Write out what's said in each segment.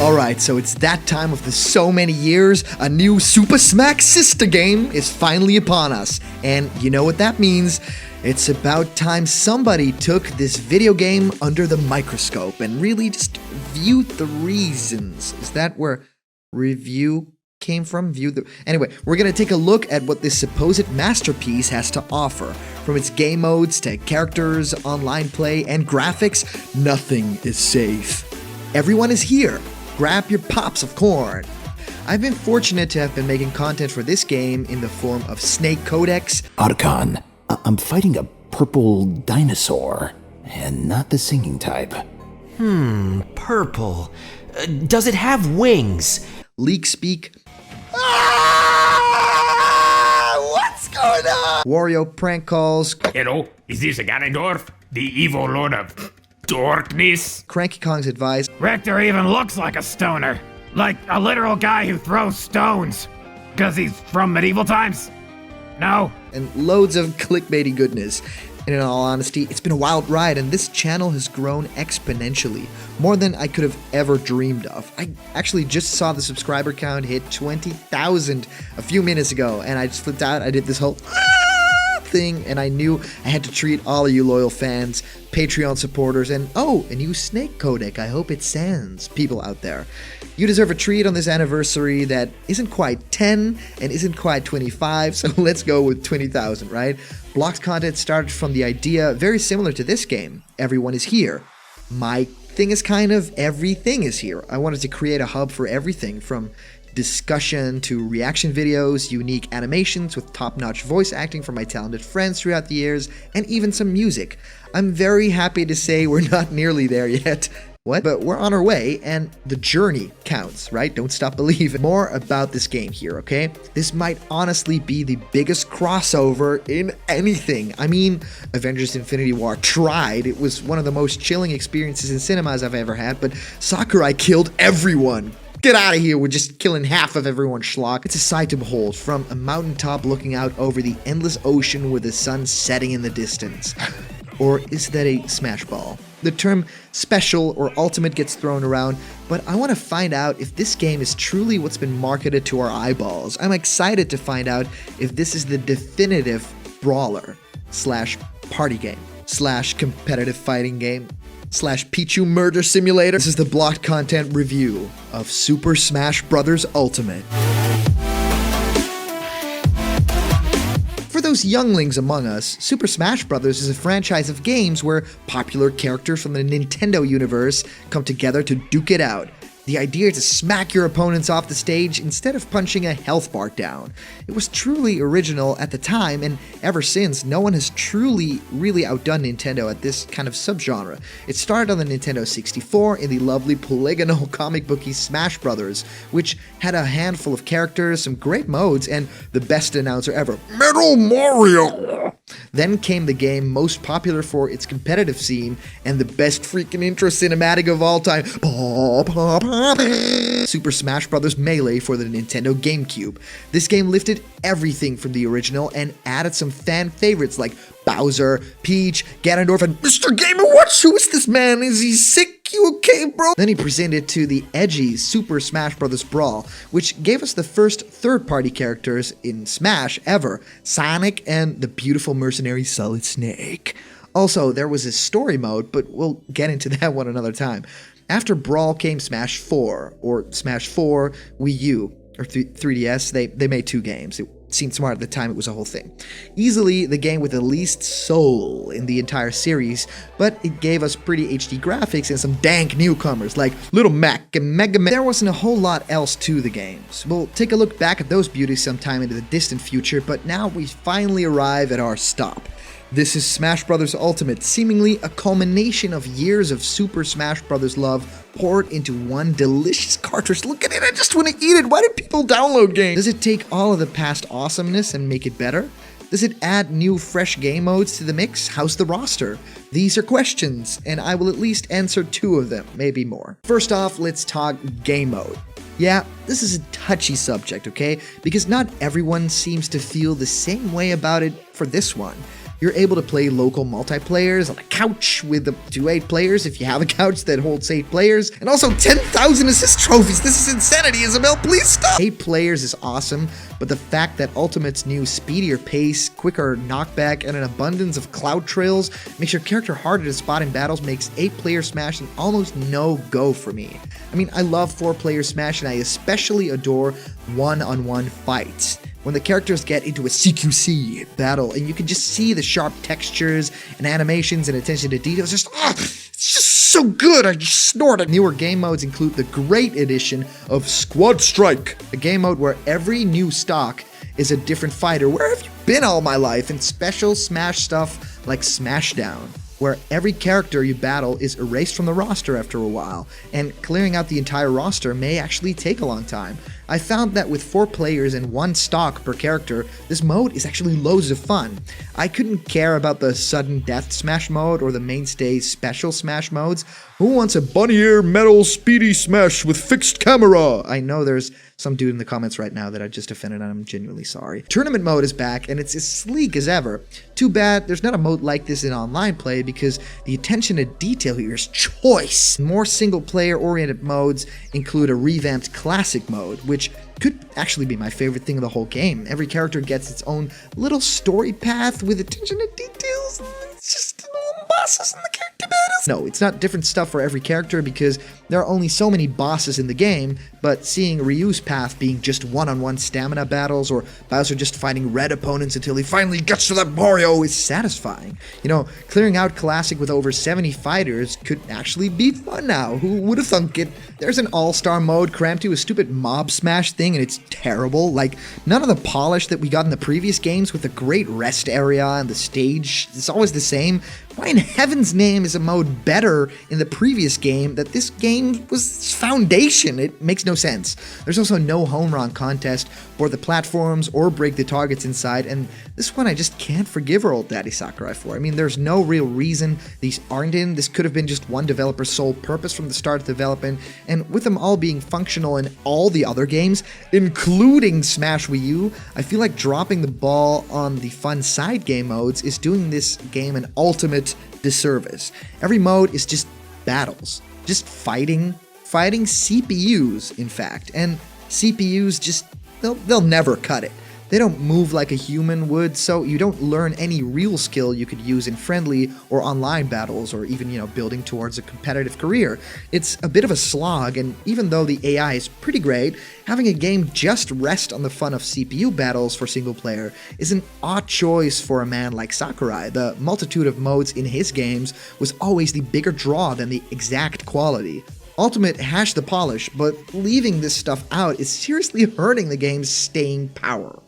Alright, so it's that time of the so many years. A new Super Smack Sister game is finally upon us. And you know what that means? It's about time somebody took this video game under the microscope and really just viewed the reasons. Is that where review came from? Anyway, we're gonna take a look at what this supposed masterpiece has to offer. From its game modes to characters, online play, and graphics, nothing is safe. Everyone is here. Grab your pops of corn. I've been fortunate to have been making content for this game in the form of Snake Codex. Otacon, I'm fighting a purple dinosaur, and not the singing type. Purple. Does it have wings? Leak Speak. What's going on? Wario prank calls. Hello, is this Ganondorf, the evil lord of darkness? Cranky Kong's advice. Rector even looks like a stoner. Like a literal guy who throws stones. Because he's from medieval times? No? And loads of clickbaity goodness. And in all honesty, it's been a wild ride, and this channel has grown exponentially. More than I could have ever dreamed of. I actually just saw the subscriber count hit 20,000 a few minutes ago, and I just flipped out. I did this whole thing, and I knew I had to treat all of you loyal fans, Patreon supporters, and a new Snake Codec. I hope it sends people out there. You deserve a treat on this anniversary that isn't quite 10 and isn't quite 25, so let's go with 20,000, right? Blocked content started from the idea very similar to this game. Everyone is here. My thing is kind of everything is here. I wanted to create a hub for everything from discussion to reaction videos, unique animations with top-notch voice acting from my talented friends throughout the years, and even some music. I'm very happy to say we're not nearly there yet. What? But we're on our way, and the journey counts, right? Don't stop believing. More about this game here, okay? This might honestly be the biggest crossover in anything. I mean, Avengers Infinity War tried. It was one of the most chilling experiences in cinemas I've ever had, but Sakurai killed everyone. Get out of here, we're just killing half of everyone's schlock. It's a sight to behold, from a mountaintop looking out over the endless ocean with the sun setting in the distance. Or is that a smash ball? The term special or ultimate gets thrown around, but I want to find out if this game is truly what's been marketed to our eyeballs. I'm excited to find out if this is the definitive brawler / party game / competitive fighting game / Pichu murder simulator. This is the blocked content review of Super Smash Bros. Ultimate. For those younglings among us, Super Smash Bros. Is a franchise of games where popular characters from the Nintendo universe come together to duke it out. The idea is to smack your opponents off the stage instead of punching a health bar down. It was truly original at the time, and ever since, no one has truly really outdone Nintendo at this kind of subgenre. It started on the Nintendo 64 in the lovely polygonal comic booky Smash Bros., which had a handful of characters, some great modes, and the best announcer ever, Metal Mario! Then came the game most popular for its competitive scene, and the best freaking intro cinematic of all time, Super Smash Bros. Melee for the Nintendo GameCube. This game lifted everything from the original and added some fan favorites like Bowser, Peach, Ganondorf, and Mr. Game & Watch. Who is this man? Is he sick? You okay, bro? Then he presented to the edgy Super Smash Bros. Brawl, which gave us the first third-party characters in Smash ever, Sonic and the beautiful mercenary Solid Snake. Also, there was a story mode, but we'll get into that one another time. After Brawl came Smash 4, or Smash 4 Wii U, or 3DS. They made two games. It seemed smart at the time, it was a whole thing. Easily the game with the least soul in the entire series, but it gave us pretty HD graphics and some dank newcomers like Little Mac and Mega Man. There wasn't a whole lot else to the games. We'll take a look back at those beauties sometime into the distant future, but now we finally arrive at our stop. This is Smash Bros. Ultimate, seemingly a culmination of years of Super Smash Bros. Love poured into one delicious cartridge. Look at it, I just want to eat it. Why do people download games? Does it take all of the past awesomeness and make it better? Does it add new fresh game modes to the mix? How's the roster? These are questions, and I will at least answer two of them, maybe more. First off, let's talk game mode. Yeah, this is a touchy subject, okay? Because not everyone seems to feel the same way about it for this one. You're able to play local multiplayers on a couch with up to 8 players if you have a couch that holds 8 players, and also 10,000 assist trophies. This is insanity, Isabel, please stop! 8 players is awesome, but the fact that Ultimate's new speedier pace, quicker knockback, and an abundance of cloud trails makes your character harder to spot in battles makes 8-player Smash an almost no-go for me. I mean, I love 4-player Smash, and I especially adore one-on-one fights. When the characters get into a CQC battle and you can just see the sharp textures and animations and attention to detail, it's just so good, I just snorted. Newer game modes include the great addition of Squad Strike, a game mode where every new stock is a different fighter. Where have you been all my life? And special Smash stuff like Smashdown, where every character you battle is erased from the roster after a while, and clearing out the entire roster may actually take a long time. I found that with 4 players and 1 stock per character, this mode is actually loads of fun. I couldn't care about the sudden death Smash mode or the mainstay special Smash modes. Who wants a bunny ear metal speedy Smash with fixed camera? I know there's some dude in the comments right now that I just offended, and I'm genuinely sorry. Tournament mode is back, and it's as sleek as ever. Too bad there's not a mode like this in online play because the attention to detail here is choice. More single-player oriented modes include a revamped classic mode, which could actually be my favorite thing of the whole game. Every character gets its own little story path with attention to details. It's just little bosses in the character battles. No, it's not different stuff for every character because there are only so many bosses in the game, but seeing Ryu's path being just one-on-one stamina battles or Bowser just fighting red opponents until he finally gets to that Mario is satisfying. You know, clearing out Classic with over 70 fighters could actually be fun now. Who would have thunk it? There's an all-star mode crammed to a stupid mob smash thing and it's terrible. Like, none of the polish that we got in the previous games with the great rest area and the stage, it's always the same. Why in heaven's name is a mode better in the previous game that this game was foundation? It makes no sense. There's also no home run contest for the platforms or break the targets inside, and this one I just can't forgive our old daddy Sakurai for. I mean, there's no real reason these aren't in. This could have been just one developer's sole purpose from the start of development, and with them all being functional in all the other games, including Smash Wii U, I feel like dropping the ball on the fun side game modes is doing this game an ultimate disservice. Every mode is just battles, just fighting CPUs, in fact, and CPUs just, they'll never cut it. They don't move like a human would, so you don't learn any real skill you could use in friendly or online battles or even, building towards a competitive career. It's a bit of a slog, and even though the AI is pretty great, having a game just rest on the fun of CPU battles for single player is an odd choice for a man like Sakurai. The multitude of modes in his games was always the bigger draw than the exact quality. Ultimate hashed the polish, but leaving this stuff out is seriously hurting the game's staying power.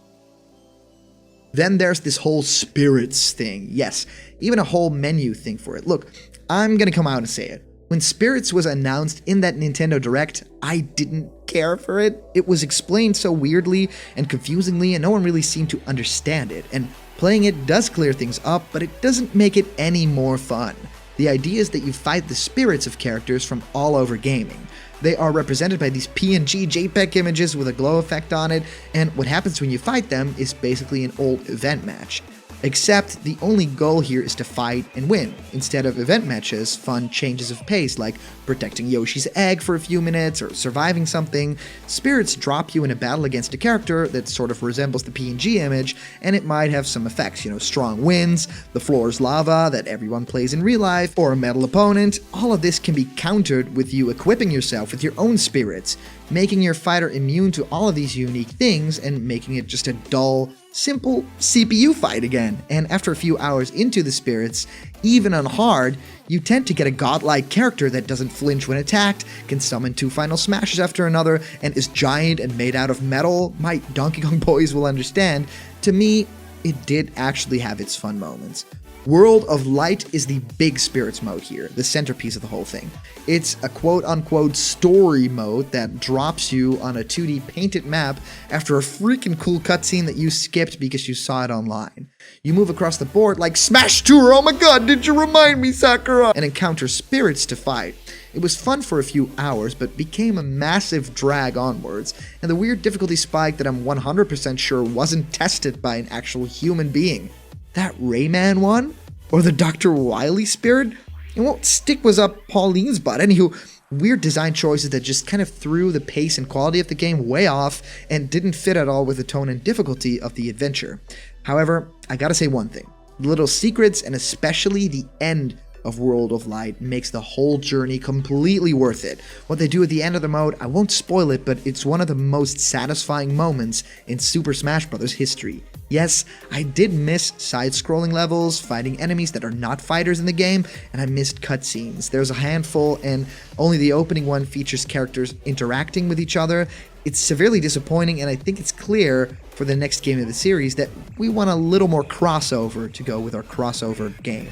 Then there's this whole spirits thing. Yes, even a whole menu thing for it. Look, I'm gonna come out and say it. When Spirits was announced in that Nintendo Direct, I didn't care for it. It was explained so weirdly and confusingly, and no one really seemed to understand it. And playing it does clear things up, but it doesn't make it any more fun. The idea is that you fight the spirits of characters from all over gaming. They are represented by these PNG JPEG images with a glow effect on it, and what happens when you fight them is basically an old event match. Except the only goal here is to fight and win. Instead of event matches, fun changes of pace like protecting Yoshi's egg for a few minutes or surviving something. Spirits drop you in a battle against a character that sort of resembles the PNG image, and it might have some effects, strong winds, the floor's lava that everyone plays in real life, or a metal opponent. All of this can be countered with you equipping yourself with your own spirits, making your fighter immune to all of these unique things and making it just a dull, simple CPU fight again. And after a few hours into the spirits, even on hard, you tend to get a godlike character that doesn't flinch when attacked, can summon 2 final smashes after another, and is giant and made out of metal. My Donkey Kong boys will understand. To me, it did actually have its fun moments. World of Light is the big spirits mode here, the centerpiece of the whole thing. It's a quote-unquote story mode that drops you on a 2D painted map after a freaking cool cutscene that you skipped because you saw it online. You move across the board like Smash Tour, oh my god, did you remind me, Sakura? And encounter spirits to fight. It was fun for a few hours, but became a massive drag onwards, and the weird difficulty spike that I'm 100% sure wasn't tested by an actual human being. That Rayman one? Or the Dr. Wily spirit? And what stick was up Pauline's butt? Anywho, weird design choices that just kind of threw the pace and quality of the game way off and didn't fit at all with the tone and difficulty of the adventure. However, I gotta say one thing. The little secrets, and especially the end of World of Light, makes the whole journey completely worth it. What they do at the end of the mode, I won't spoil it, but it's one of the most satisfying moments in Super Smash Bros. History. Yes, I did miss side-scrolling levels, fighting enemies that are not fighters in the game, and I missed cutscenes. There's a handful, and only the opening one features characters interacting with each other. It's severely disappointing, and I think it's clear for the next game of the series that we want a little more crossover to go with our crossover game.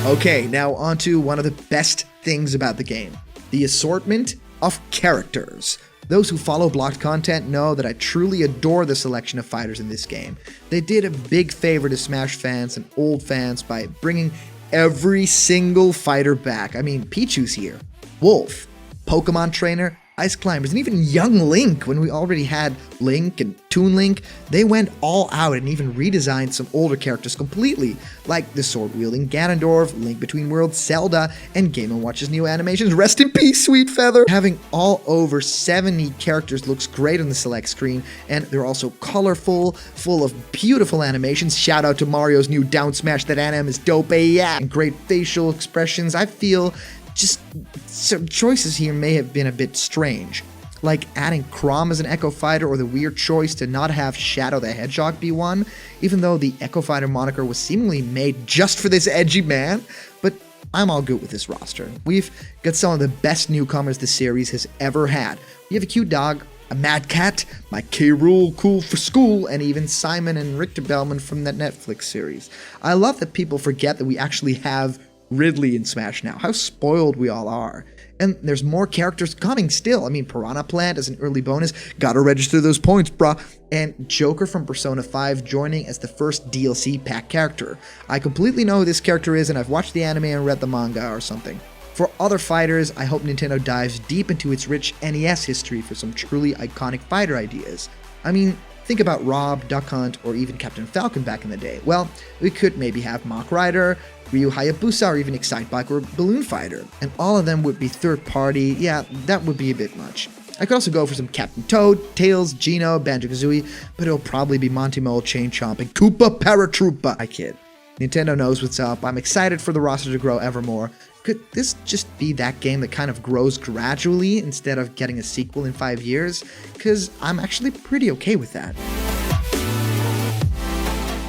Okay, now on to one of the best things about the game. The assortment of characters. Those who follow blocked content know that I truly adore the selection of fighters in this game. They did a big favor to Smash fans and old fans by bringing every single fighter back. I mean, Pichu's here, Wolf, Pokemon Trainer, Ice Climbers, and even young Link. When we already had Link and Toon Link, they went all out and even redesigned some older characters completely, like the sword-wielding Ganondorf, Link Between Worlds, Zelda, and Game & Watch's new animations. Rest in peace, Sweet Feather! Having all over 70 characters looks great on the select screen, and they're also colorful, full of beautiful animations. Shout out to Mario's new down smash, that anim is dope, yeah! And great facial expressions. I feel just some choices here may have been a bit strange, like adding Chrom as an Echo Fighter, or the weird choice to not have Shadow the Hedgehog be one, even though the Echo Fighter moniker was seemingly made just for this edgy man. But I'm all good with this roster. We've got some of the best newcomers the series has ever had. We have a cute dog, a mad cat, my K. Rool cool for school, and even Simon and Richter Bellman from that Netflix series. I love that people forget that we actually have Ridley in Smash now. How spoiled we all are. And there's more characters coming still. I mean, Piranha Plant as an early bonus. Gotta register those points, brah. And Joker from Persona 5 joining as the first DLC pack character. I completely know who this character is, and I've watched the anime and read the manga or something. For other fighters, I hope Nintendo dives deep into its rich NES history for some truly iconic fighter ideas. I mean, think about Rob, Duck Hunt, or even Captain Falcon back in the day. Well, we could maybe have Mach Rider, Ryu Hayabusa, or even Excitebike or Balloon Fighter. And all of them would be third party. Yeah, that would be a bit much. I could also go for some Captain Toad, Tails, Geno, Banjo-Kazooie, but it'll probably be Monty Mole, Chain Chomp, and Koopa Paratroopa. I kid. Nintendo knows what's up. I'm excited for the roster to grow ever more. Could this just be that game that kind of grows gradually instead of getting a sequel in 5 years? Because I'm actually pretty okay with that.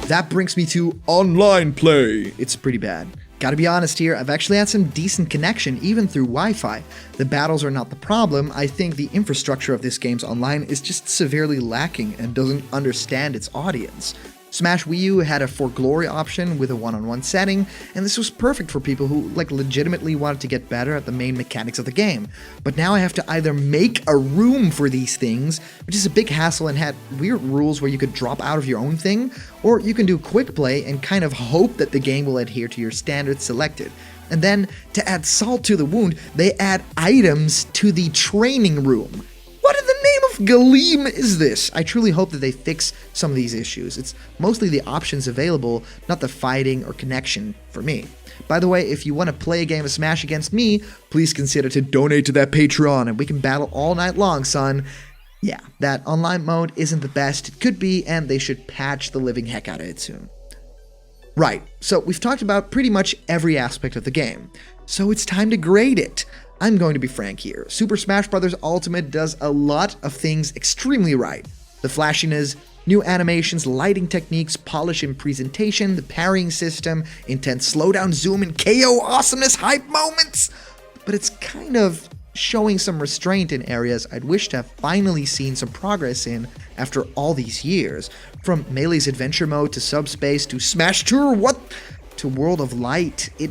That brings me to online play. It's pretty bad. Gotta be honest here, I've actually had some decent connection even through Wi-Fi. The battles are not the problem. I think the infrastructure of this game's online is just severely lacking and doesn't understand its audience. Smash Wii U had a For Glory option with a one-on-one setting, and this was perfect for people who legitimately wanted to get better at the main mechanics of the game. But now I have to either make a room for these things, which is a big hassle and had weird rules where you could drop out of your own thing, or you can do quick play and kind of hope that the game will adhere to your standards selected. And then, to add salt to the wound, they add items to the training room. What in the name of Galeem is this? I truly hope that they fix some of these issues. It's mostly the options available, not the fighting or connection for me. By the way, if you want to play a game of Smash against me, please consider to donate to that Patreon and we can battle all night long, son. Yeah, that online mode isn't the best it could be, and they should patch the living heck out of it soon. Right, so we've talked about pretty much every aspect of the game, so it's time to grade it. I'm going to be frank here. Super Smash Bros. Ultimate does a lot of things extremely right. The flashiness, new animations, lighting techniques, polish in presentation, the parrying system, intense slowdown, zoom, and KO awesomeness hype moments. But it's kind of showing some restraint in areas I'd wish to have finally seen some progress in after all these years. From Melee's adventure mode to Subspace to Smash Tour, to World of Light, it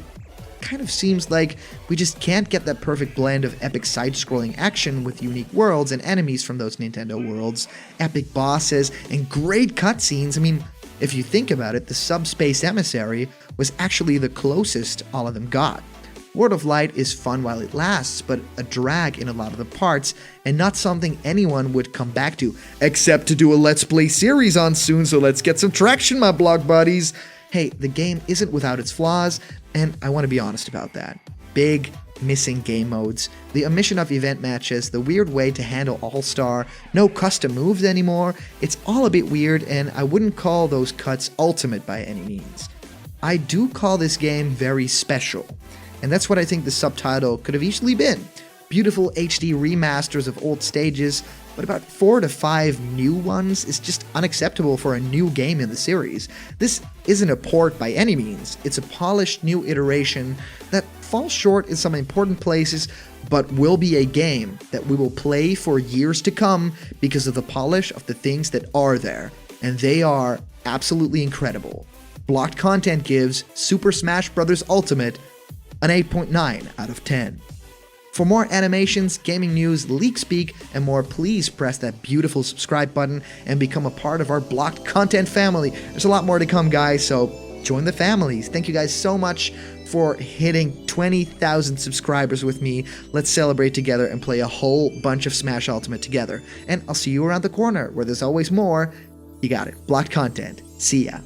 kind of seems like we just can't get that perfect blend of epic side-scrolling action with unique worlds and enemies from those Nintendo worlds, epic bosses, and great cutscenes. I mean, if you think about it, the Subspace Emissary was actually the closest all of them got. World of Light is fun while it lasts, but a drag in a lot of the parts, and not something anyone would come back to, except to do a Let's Play series on soon, so let's get some traction, my blog buddies! Hey, the game isn't without its flaws, and I want to be honest about that. Big, missing game modes, the omission of event matches, the weird way to handle All-Star, no custom moves anymore, it's all a bit weird, and I wouldn't call those cuts ultimate by any means. I do call this game very special. And that's what I think the subtitle could have easily been. Beautiful HD remasters of old stages, but about 4 to 5 new ones is just unacceptable for a new game in the series. This isn't a port by any means, it's a polished new iteration that falls short in some important places, but will be a game that we will play for years to come because of the polish of the things that are there, and they are absolutely incredible. Blocked Content gives Super Smash Bros. Ultimate an 8.9 out of 10. For more animations, gaming news, leak speak, and more, please press that beautiful subscribe button and become a part of our Blocked Content family. There's a lot more to come, guys, so join the families. Thank you guys so much for hitting 20,000 subscribers with me. Let's celebrate together and play a whole bunch of Smash Ultimate together. And I'll see you around the corner, where there's always more. You got it. Blocked Content. See ya.